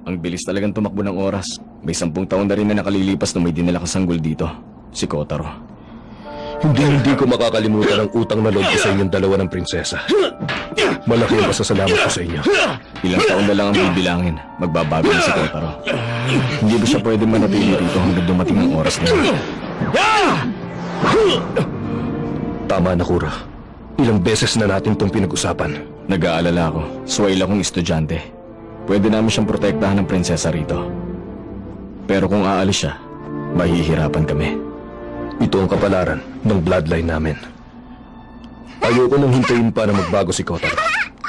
Ang bilis talagang tumakbo ng oras. May 10 taon na rin na nakalilipas na may dinala kang sanggol dito. Si Kotaro. Hindi ko makakalimutan ang utang na loob ko sa inyong dalawa ng prinsesa. Malaki ang pasasalamat ko sa inyo. Ilang taon na lang ang bibilangin. Magbabago na si Kotaro. Hindi ba siya pwede manatili rito hanggang dumating ang oras na yun? Tama na, Kuro. Ilang beses na natin itong pinag-usapan. Nag-aalala ako. Swail akong estudyante. Pwede namin siyang protektahan ng prinsesa rito. Pero kung aalis siya, mahihirapan kami. Ito ang kapalaran ng bloodline namin. Ayoko nang hintayin pa na magbago si Kotaro.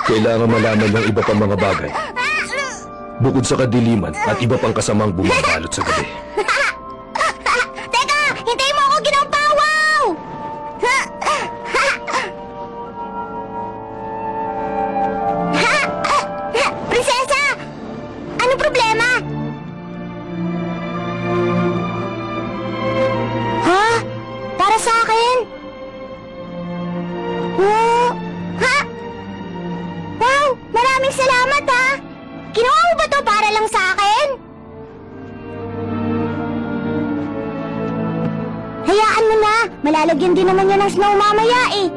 Kailangan malaman ng iba pang mga bagay. Bukod sa kadiliman at iba pang kasamang bumabalot sa gabi. Teka! Hintayin mo ako, Ginoong Pawaw! Prinsesa! Anong problema? Ha? Para sa akin? Ha? Wow! Maraming salamat, ha! Ginawa mo ba to para lang sa akin? Hayaan mo na! Malalagyan din naman yan ng snow mamaya, eh!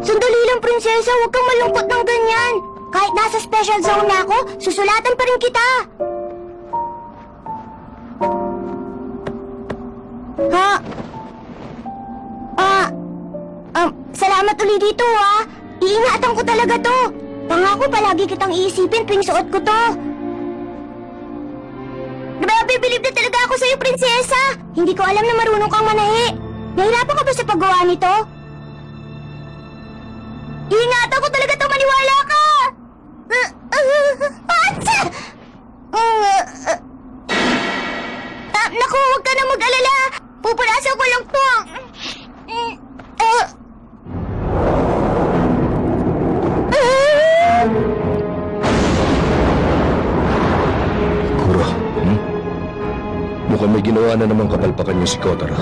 Sandali lang, prinsesa! Huwag kang malungkot ng ganyan! Kahit nasa special zone na ako, susulatan pa rin kita! Ha? Salamat ulit dito, ha? Iingatan ko talaga to. Pangako palagi kitang iisipin tuwing suot ko to. Nabibilib na talaga ako sa'yo, prinsesa. Hindi ko alam na marunong kang manahi. Nahirapan ka ba sa paggawa nito? Iingatan ko talaga to, maniwala ka! Naku, huwag ka na mag-alala. Pupunasan ko lang to. Kuro, mukhang may ginawa na namang kapalpakan niyo si Kotaro.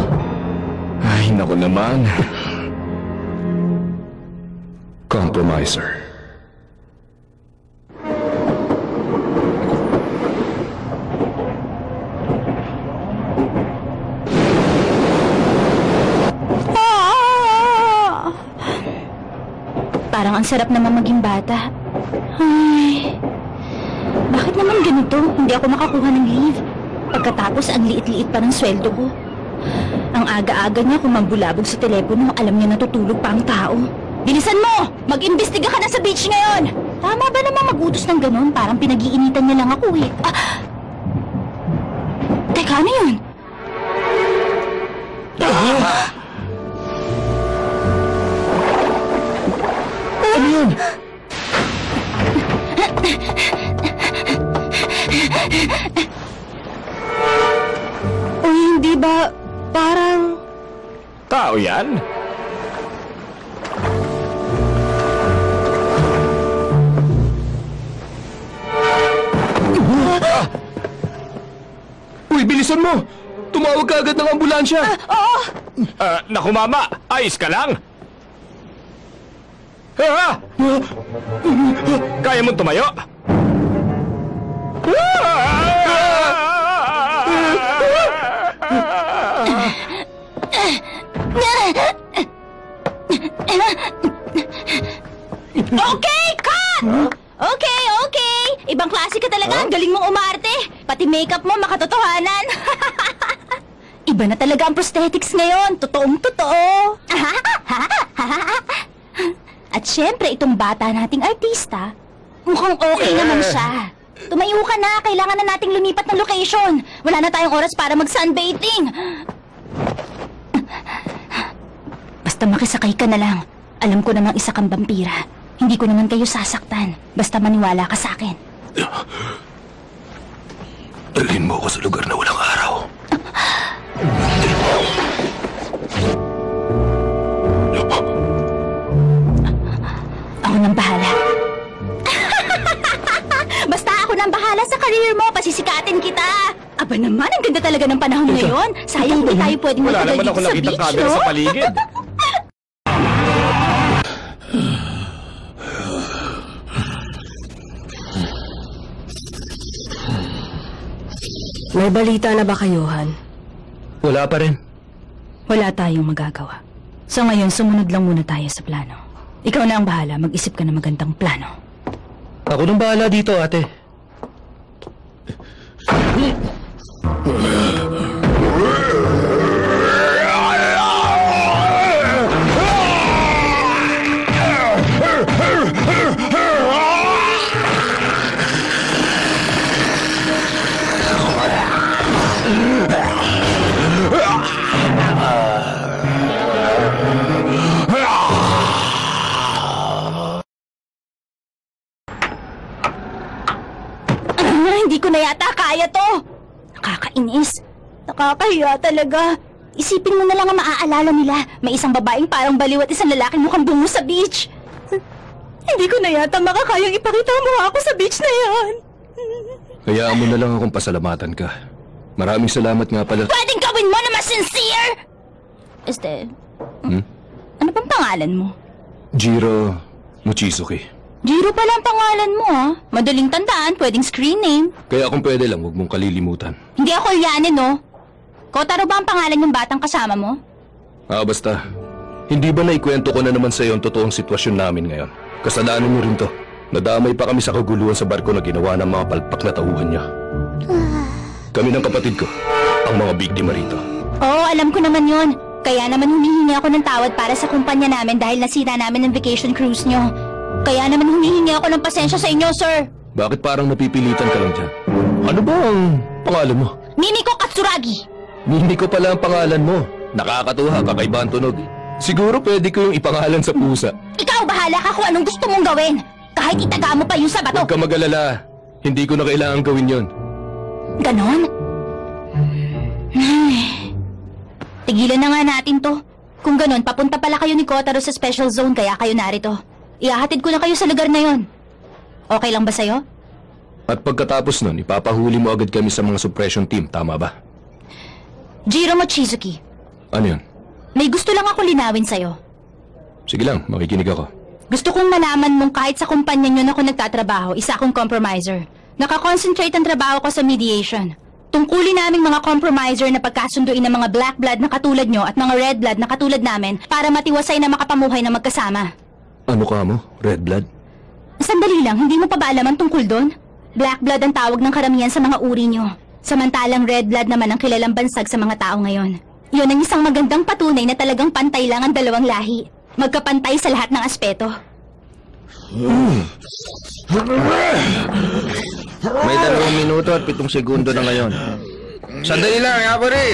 Ay, naku naman. Compromiser. Parang ang sarap naman maging bata. Ay, bakit naman ganito? Hindi ako makakuha ng leave. Pagkatapos, ang liit-liit pa ng sweldo ko. Ang aga-aga niya kung mambulabog sa telepono, alam niya natutulog pa ang tao. Bilisan mo! Mag-imbestiga ka na sa beach ngayon! Tama ba naman mag-utos ng ganun? Parang pinag-iinitan niya lang ako eh. Teka, ano yun? Ano yun? O hindi ba parang... Tao yan? Uy, bilisan mo! Tumawag ka agad ng ambulansya! Oo! Naku mama, ayos ka lang? Kaya mo tumayo? Okay, cut! Okay. Ibang klase ka talaga. Ang galing mong umarte. Pati makeup mo makatotohanan. Iba na talaga ang prosthetics ngayon. Totoong-totoo. At syempre, itong bata nating artista, mukhang okay naman siya. Tumayo ka na. Kailangan na nating lumipat ng location. Wala na tayong oras para mag-sunbathing. Basta makisakay ka na lang. Alam ko namang isa kang vampira. Hindi ko naman kayo sasaktan. Basta maniwala ka sa akin. Dalhin mo ako sa lugar na walang araw. Ako nang bahala. Basta ako nang bahala sa career mo. Pasisikatin kita. Aba naman, ang ganda talaga ng panahon ngayon. Sayang hindi tayo pwedeng Wala magtagal naman dito ako sa nakitang beach, camera no? sa paligid. May balita na ba kayo, Han? Wala pa rin. Wala tayong magagawa. So ngayon, sumunod lang muna tayo sa plano. Ikaw na ang bahala, mag-isip ka ng magandang plano. Ako nang bahala dito, ate. Hindi ko na yata kaya to. Nakakainis. Nakakahiya talaga. Isipin mo na lang ang maaalala nila. May isang babaeng parang baliw at isang lalaking mukhang bungo sa beach. Hindi ko na yata makakayang ipakita ang mukha ko sa beach na yan. Hayaan mo na lang akong pasalamatan ka. Maraming salamat nga pala. Pwedeng gawin mo na mas sincere! Ano pang pangalan mo? Jiro Mochizuki. Jiro pala ang pangalan mo, ha? Madaling tandaan, pwedeng screen name. Kaya kung pwede lang, huwag mong kalilimutan. Hindi ako Ulyanin, no? Kotaro ba ang pangalan ng batang kasama mo? Basta. Hindi ba naikwento ko na naman sa iyo ang totoong sitwasyon namin ngayon? Kasalanan niyo rin to. Nadamay pa kami sa kaguluhan sa barko na ginawa ng mga palpak na tauhan niya. Kami ng kapatid ko, ang mga biktima rito. Oo, alam ko naman yon. Kaya naman humihingi ako ng tawad para sa kumpanya namin dahil nasira namin ang vacation cruise nyo. Kaya naman humihingi ako ng pasensya sa inyo, sir. Bakit parang napipilitan ka lang dyan? Ano ba ang pangalan mo? Mimiko Katsuragi. Hindi ko pala ang pangalan mo. Nakakatuwa, kakaiba ang tunog. Siguro pwede ko yung ipangalan sa pusa. Ikaw, bahala ka kung anong gusto mong gawin. Kahit itaga mo pa yung sa bato. Huwag ka mag-alala. Hindi ko na kailangan gawin yon. Ganon? Tigilan na nga natin to. Kung ganon, papunta pala kayo ni Kotaro sa special zone kaya kayo narito. Ihahatid ko na kayo sa lugar na yon. Okay lang ba sa'yo? At pagkatapos nun, ipapahuli mo agad kami sa mga suppression team, tama ba? Jiro Mochizuki, Ano yun? may gusto lang ako linawin sa'yo. Sige lang, makikinig ako. Gusto kong malaman mong kahit sa kumpanya nyo na ako nagtatrabaho, isa akong compromiser. Nakakonsentrate ang trabaho ko sa mediation. Tungkulin naming mga compromiser na pagkasunduin ng mga black blood na katulad nyo at mga red blood na katulad namin para matiwasay na makapamuhay na magkasama. Ano ka mo? Red blood? Sandali lang, hindi mo pa ba alam ang tungkol doon? Black blood ang tawag ng karamihan sa mga uri nyo. Samantalang red blood naman ang kilalang bansag sa mga tao ngayon. Yun ang isang magandang patunay na talagang pantay lang ang dalawang lahi. Magkapantay sa lahat ng aspeto. May 2 minuto at 7 segundo na ngayon. Sandali lang, Yabari!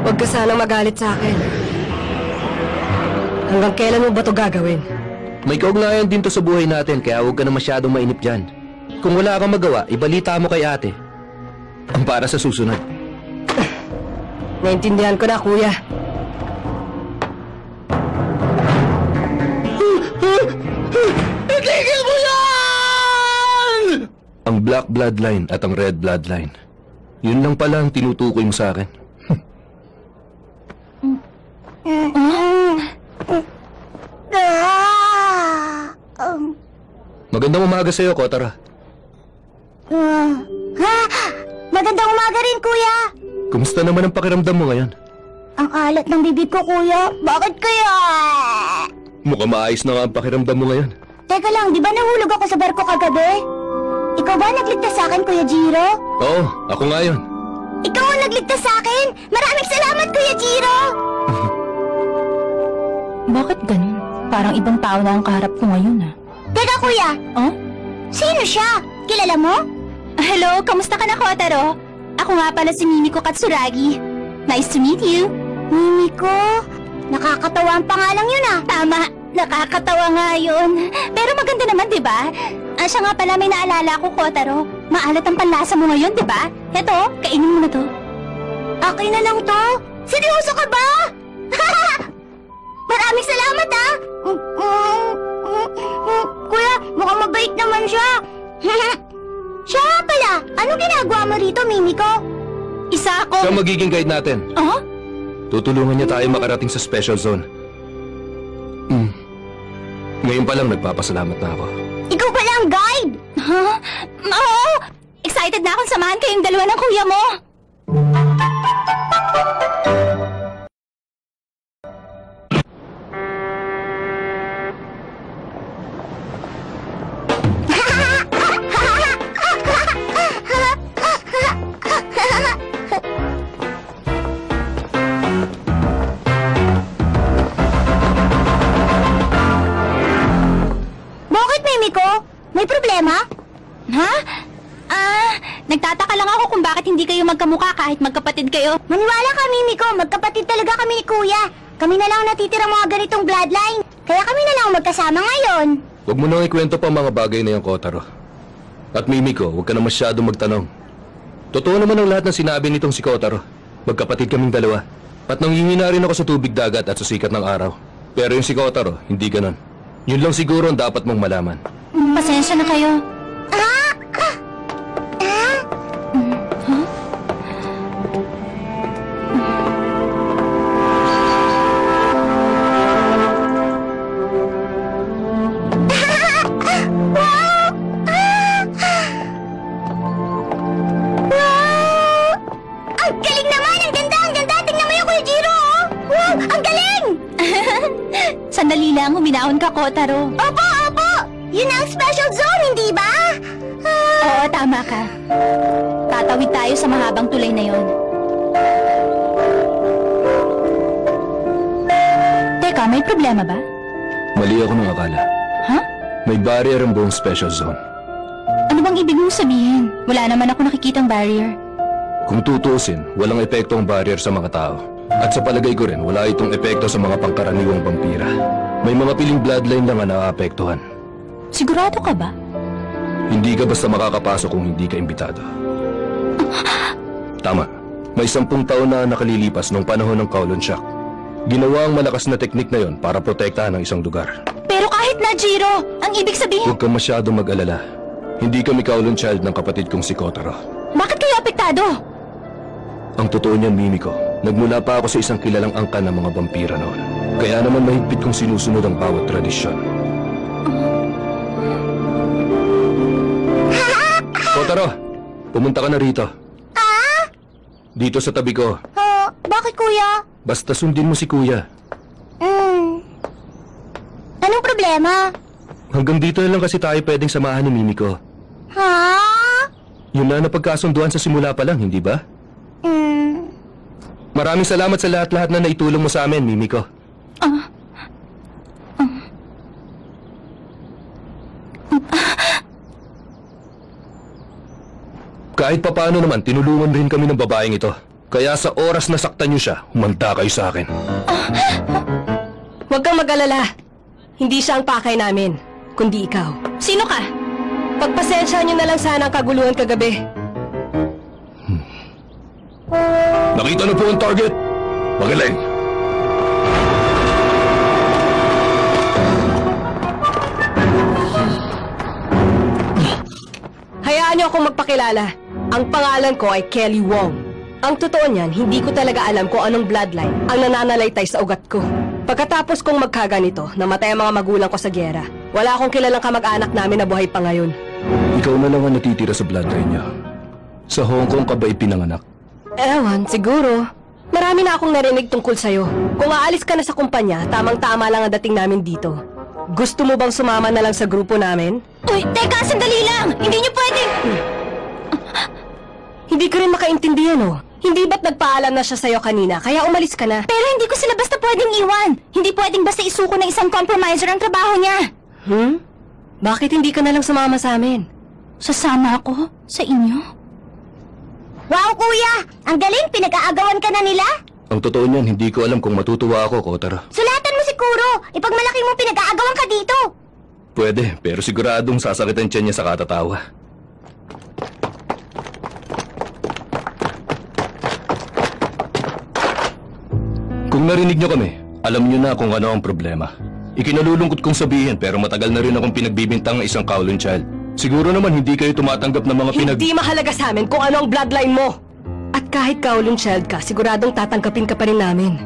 Huwag ka sanang magalit sa akin. Hanggang kailan mo ba ito gagawin? May kaugnayan din to sa buhay natin, kaya huwag ka na masyadong mainip dyan. Kung wala kang magawa, ibalita mo kay ate. Ang para sa susunod. Naintindihan ko na, kuya. Itigil mo yan! Ang black bloodline at ang red bloodline. Yun lang pala ang tinutukoy mo sa akin. Magandang umaga sa'yo, Kotaro. Magandang umaga rin, kuya. Kumusta naman ang pakiramdam mo ngayon? Ang alat ng bibig ko, kuya. Bakit kaya? Mukhang maayos na nga ang pakiramdam mo ngayon. Teka lang, di ba nahulog ako sa barko kagabi? Ikaw ba nagligtas sa akin, Kuya Jiro? Oo, ako nga yun. Ikaw ang nagligtas sa akin! Maraming salamat, Kuya Jiro! Bakit ganun? Parang ibang tao na ang kaharap ko ngayon, ah. Teka, kuya! Oh? Sino siya? Kilala mo? Hello, kamusta ka na, Kotaro? Ako nga pala si Mimiko Katsuragi. Nice to meet you. Mimiko? Nakakatawa ang pangalang yun, ah. Tama, nakakatawa nga yun. Pero maganda naman, di ba? Siya nga pala, may naalala ko, Kotaro. Maalat ang panlasa mo ngayon, di ba? Eto, kainin mo na to. Akin na lang to? Seryoso ka ba? Maraming salamat, ah. Kuya, mukhang mabait naman siya. Siya nga pala, anong ginagawa mo rito, Mimiko? Isa Siya ako... magiging guide natin. Oh? Tutulungan niya tayo makarating sa special zone. Ngayon pa lang nagpapasalamat na ako. Ikaw pala ang guide! Huh? Oo! Excited na akong samahan kayong dalawa ng kuya mo! Bakit, Mimiko? May problema? Ha? Nagtataka lang ako kung bakit hindi kayo magkamukha kahit magkapatid kayo. Maniwala ka, Mimiko. Magkapatid talaga kami ni Kuya. Kami na lang natitira mga ganitong bloodline. Kaya kami na lang magkasama ngayon. Huwag mo nang ikwento pa mga bagay na yung Kotaro. At Mimiko, huwag ka na masyadong magtanong. Totoo naman ang lahat ng sinabi nitong si Kotaro. Magkapatid kaming dalawa. At nanghihina rin ako sa tubig dagat at sa sikat ng araw. Pero yung si Kotaro, hindi ganon. Yun lang siguro ang dapat mong malaman. Pasensya na kayo. Ang galing naman! Ang ganda! Ang ganda! Tingnan mo yung Kuya Jiro! Oh. Wow! Ang galing! Sandali lang, huminahon ka, Kotaro. Opo! Opo! Yun ang special zone, hindi ba? Oo, tama ka. Tatawid tayo sa mahabang tulay na yon. Teka, may problema ba? Mali ako nung akala. Ha? May barrier ang buong special zone. Ano bang ibig mong sabihin? Wala naman ako nakikitang barrier. Kung tutuusin, walang epekto ang barrier sa mga tao. At sa palagay ko rin, wala itong epekto sa mga pangkaraniwang vampira. May mga piling bloodline lang ang naaapektuhan. Sigurado ka ba? Hindi ka basta makakapasok kung hindi ka imbitado. Tama. May 10 taon na nakalilipas nung panahon ng Kowloon Shock. Ginawa ang malakas na teknik na yon para protektahan ang isang lugar. Pero kahit na, Jiro, ang ibig sabihin... Huwag kang masyadong mag-alala. Hindi kami Kowloon child ng kapatid kong si Kotaro. Bakit kayo apektado? Ang totoo niyan, Mimiko, nagmula pa ako sa isang kilalang angkan ng mga vampira noon. Kaya naman mahigpit kong sinusunod ang bawat tradisyon. Kotaro, pumunta ka na rito. Dito sa tabi ko. Bakit, Kuya? Basta sundin mo si Kuya. Anong problema? Hanggang dito na lang kasi tayo pwedeng samahan ni Mimiko. Ha? Yun na napagkasunduan sa simula pa lang, hindi ba? Maraming salamat sa lahat-lahat na naitulong mo sa amin, Mimiko. Kahit papaano naman, tinulungan rin kami ng babaeng ito. Kaya sa oras na saktan niyo siya, humanda kayo sa akin. Huwag kang mag-alala. Hindi siya ang pakay namin, kundi ikaw. Sino ka? Pagpasensya niyo na lang sana ang kaguluhan kagabi. Nakita na po ang target. Magaling. Hayaan niyo akong magpakilala. Ang pangalan ko ay Kelly Wong. Ang totoo niyan, hindi ko talaga alam kung anong bloodline ang nananalaytay sa ugat ko. Pagkatapos kong magkaganito, namatay ang mga magulang ko sa gyera. Wala akong kilalang kamag-anak namin na buhay pa ngayon. Ikaw na lang ang natitira sa bloodline niya. Sa Hong Kong ka ba ipinanganak? Ewan, siguro. Marami na akong narinig tungkol sa'yo. Kung aalis ka na sa kumpanya, tamang-tama lang ang dating namin dito. Gusto mo bang sumama na lang sa grupo namin? Uy, teka, sandali lang! Hindi niyo pwedeng... Hindi ko rin makaintindihan, oh. Hindi ba't nagpaalam na siya sa'yo kanina, kaya umalis ka na? Pero hindi ko sila basta pwedeng iwan. Hindi pwedeng basta isuko ng isang compromiser ang trabaho niya. Bakit hindi ka na lang sumama sa amin? Sasama ako sa inyo? Wow, Kuya! Ang galing! Pinag-aagawan ka na nila? Ang totoo niyan, hindi ko alam kung matutuwa ako, Kotaro. Sulatan mo si Kuro! Ipagmalaki mo pinag-aagawan ka dito! Pwede, pero siguradong sasakitan siya niya sa katatawa. Kung narinig niyo kami, alam niyo na kung ano ang problema. Ikinalulungkot kong sabihin pero matagal na rin akong pinagbibintang ng isang Kowloon child. Siguro naman hindi kayo tumatanggap ng mga Hindi mahalaga sa amin kung ano ang bloodline mo. At kahit kaulong child ka, siguradong tatanggapin ka pa rin namin.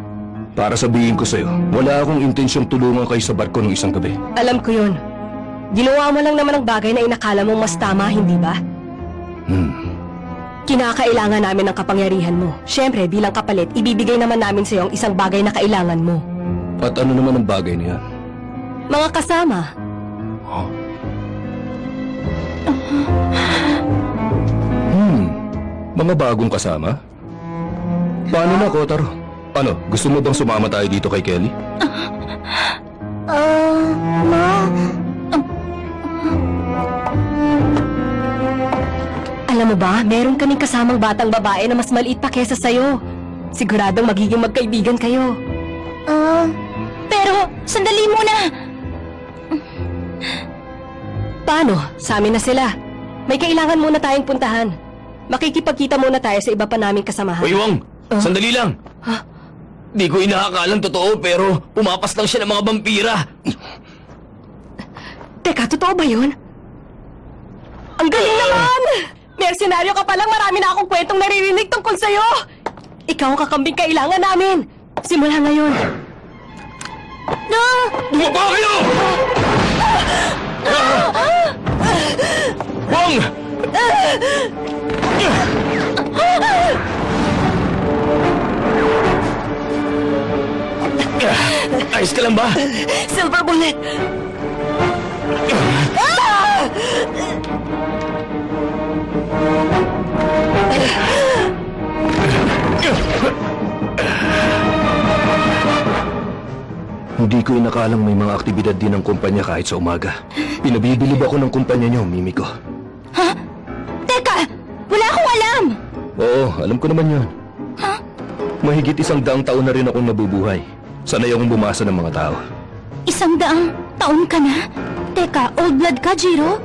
Para sabihin ko sa'yo, wala akong intensyong tulungan kayo sa barko ng isang gabi. Alam ko yun. Ginawa mo lang naman ang bagay na inakala mong mas tama, hindi ba? Kinakailangan namin ng kapangyarihan mo. Siyempre, bilang kapalit, ibibigay naman namin sa'yo ang isang bagay na kailangan mo. At ano naman ang bagay na yan? Mga kasama. Mga bagong kasama? Paano na, Kotaro? Ano, gusto mo bang sumama tayo dito kay Kelly? Alam mo ba, meron kaming kasamang batang babae na mas maliit pa kesa sa'yo. Siguradong magiging magkaibigan kayo. Pero, sandali muna! Paano? Sa amin na sila. May kailangan muna tayong puntahan. Makikipagkita muna tayo sa iba pa naming kasamahan. Uy, Wong! Sandali lang! Di ko inaakalang totoo pero pumapas lang siya ng mga vampira. Teka, totoo ba yun? Ang galing naman! Mersenaryo ka palang, marami na akong kwentong naririnig tungkol sa'yo! Ikaw ang kakambing kailangan namin! Simula ngayon! No! Bumaba kayo! Wong! Ayos ka lang ba? Silver Bullet! Hindi ko inakalang may mga aktibidad din ng kumpanya kahit sa umaga. Pinabibilib ako ng kumpanya niyo, Mimiko. Ha? Teka! Wala akong alam! Oo, alam ko naman yun. Mahigit 100 taon na rin akong nabubuhay. Sanay akong bumasa ng mga tao. 100 taon ka na? Teka, old blood ka, Jiro?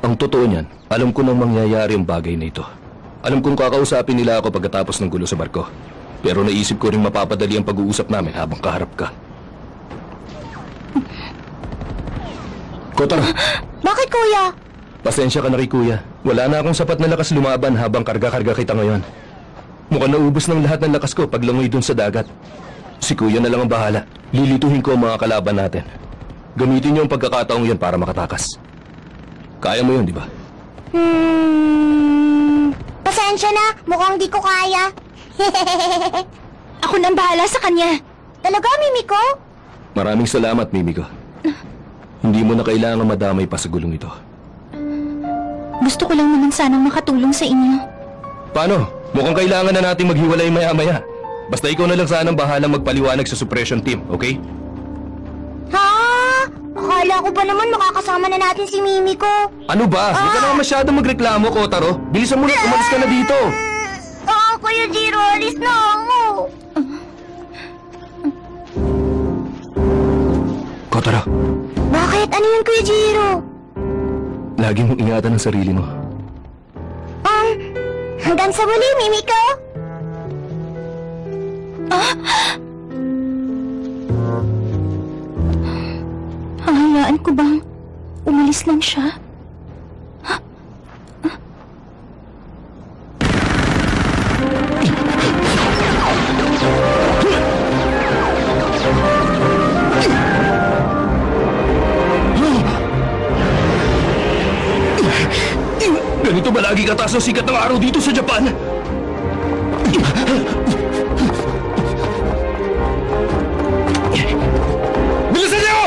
Ang totoo niyan, alam ko nang mangyayari ang bagay na ito. Alam kong kakausapin nila ako pagkatapos ng gulo sa barko. Pero naisip ko rin mapapadali ang pag-uusap namin habang kaharap ka. Kotaro! Bakit, kuya? Pasensya ka na rin, kuya. Wala na akong sapat na lakas lumaban habang karga-karga kita ngayon. Mukhang naubos ng lahat ng lakas ko paglangoy dun sa dagat. Si kuya na lang ang bahala. Lilituhin ko ang mga kalaban natin. Gamitin niyo ang pagkakataong yan para makatakas. Kaya mo yun, di ba? Pasensya na, mukhang di ko kaya. Ako nang bahala sa kanya. Talaga, Mimiko? Maraming salamat, Mimiko. Hindi mo na kailangan madamay pa sa gulong ito. Gusto ko lang naman sanang makatulong sa inyo. Paano? Mukhang kailangan na nating maghiwalay maya-maya. Basta ikaw na lang sanang bahalang magpaliwanag sa suppression team, okay? Ha? Akala ko pa naman makakasama na natin si Mimiko. Ano ba? Huwag ka naman masyadong magreklamo, Kotaro. Bilisan mo na, umalis ka na dito. Oo, Kuya Jiro, alis na ako. Kotaro, Bakit? Ano yun, Kuya Jiro? lagi mong ingatan ang sarili mo. Hanggang sa muli, Mimiko. Hahayaan ko bang umalis lang siya? Ganito ba lagi kataas ang sikat ng araw dito sa Japan? Bilisan niyo!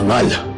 Hangal!